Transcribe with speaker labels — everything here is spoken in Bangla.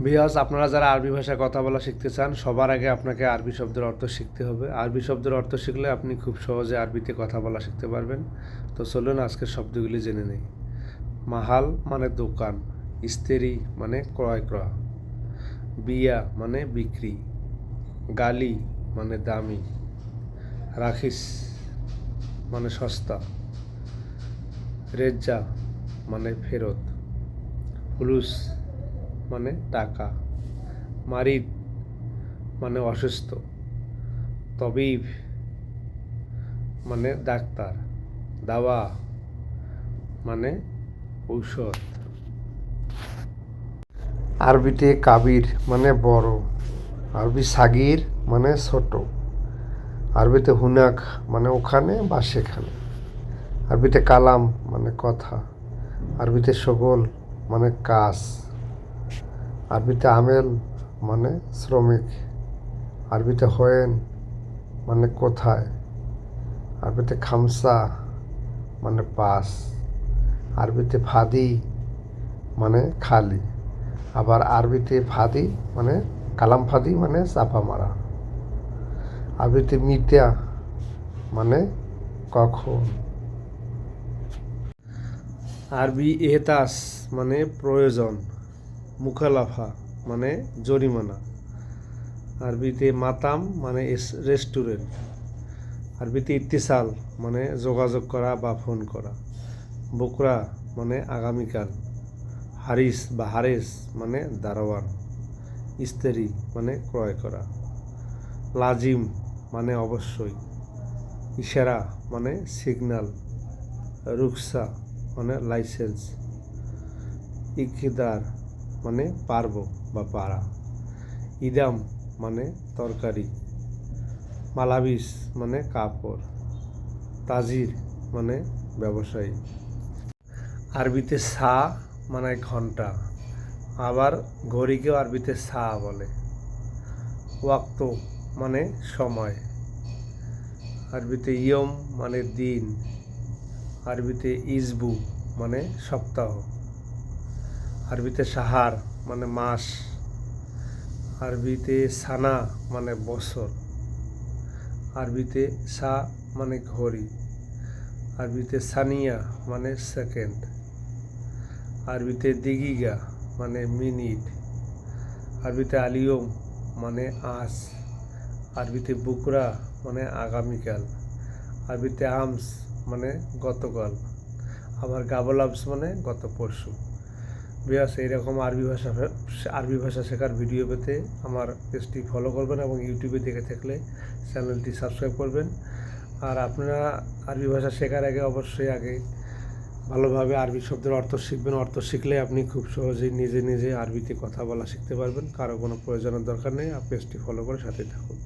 Speaker 1: ভিউয়ার্স, আপনারা যারা আরবি ভাষায় কথা বলা শিখতে চান, সবার আগে আপনাকে আরবি শব্দের অর্থ শিখতে হবে। আরবি শব্দের অর্থ শিখলে আপনি খুব সহজে আরবিতে কথা বলা শিখতে পারবেন। তো চলুন আজকের শব্দগুলি জেনে নেই। মাহাল মানে দোকান, ইস্তেরি মানে ক্রয় করা, বিয়া মানে বিক্রি, গালি মানে দামি, রাখিস মানে সস্তা, রেজ্জা মানে ফেরত, ফুলুস মানে টাকা, মারিদ মানে অসুস্থ, তবিব মানে ডাক্তার, দাওয়া মানে ঔষধ। আরবিতে কাবির মানে বড়, আরবি সাগির মানে ছোট, আরবিতে হুনাক মানে ওখানে বা সেখানে, আরবিতে কালাম মানে কথা, আরবিতে শগল মানে কাজ, আরবিতে আমেল মানে শ্রমিক, আরবিতে হয়েন মানে কোথায়, আরবিতে খামসা মানে পাস, আরবিতে ফাদি মানে খালি, আবার আরবিতে ফাদি মানে কালাম ফাদি মানে চাপা মারা, আরবিতে মিটা মানে কখন। আরবি এহতাস মানে প্রয়োজন, মুখালাফা মানে জরিমানা, আরবিতে মাতাম মানে রেস্টুরেন্ট, আরবিতে ইত্তিসাল মানে যোগাযোগ করা বা ফোন করা, বকরা মানে আগামীকাল, হারিস বা হারেস মানে দারোয়ান, ইস্তেরি মানে ক্রয় করা, লাজিম মানে অবশ্যই, ইশারা মানে সিগন্যাল, রুকসা মানে লাইসেন্স, ইকদার মানে পারব বা পারা, ইদাম মানে তরকারি, মালাবিস মানে কাপড়, তাজির মানে ব্যবসায়ী। আরবিতে সা মানে ঘন্টা, আবার ঘড়িকেও আরবিতে সা বলে, ওয়াক্ত মানে সময়, আরবিতে ইয়ম মানে দিন, আরবিতে ইজবু মানে সপ্তাহ, আরবিতে সাহার মানে মাস, আরবিতে সানা মানে বছর, আরবিতে সা মানে ঘড়ি, আরবিতে সানিয়া মানে সেকেন্ড, আরবিতে দিগিগা মানে মিনিট, আরবিতে আলিয়ম মানে আজ, আরবিতে বুকরা মানে আগামীকাল, আরবিতে আমস মানে গতকাল, আবার গাবলামস মানে গত পরশু। বিয়াস, এইরকম আরবি ভাষা শেখার ভিডিও পেতে আমার পেজটি ফলো করবেন এবং ইউটিউবে দেখে থাকলে চ্যানেলটি সাবস্ক্রাইব করবেন। আর আপনারা আরবি ভাষা শেখার আগে অবশ্যই ভালোভাবে আরবি শব্দের অর্থ শিখবেন। অর্থ শিখলে আপনি খুব সহজেই নিজে নিজে আরবিতে কথা বলা শিখতে পারবেন। কারো কোনো প্রয়োজনের দরকার নেই। পেজটি ফলো করে সাথে থাকুন।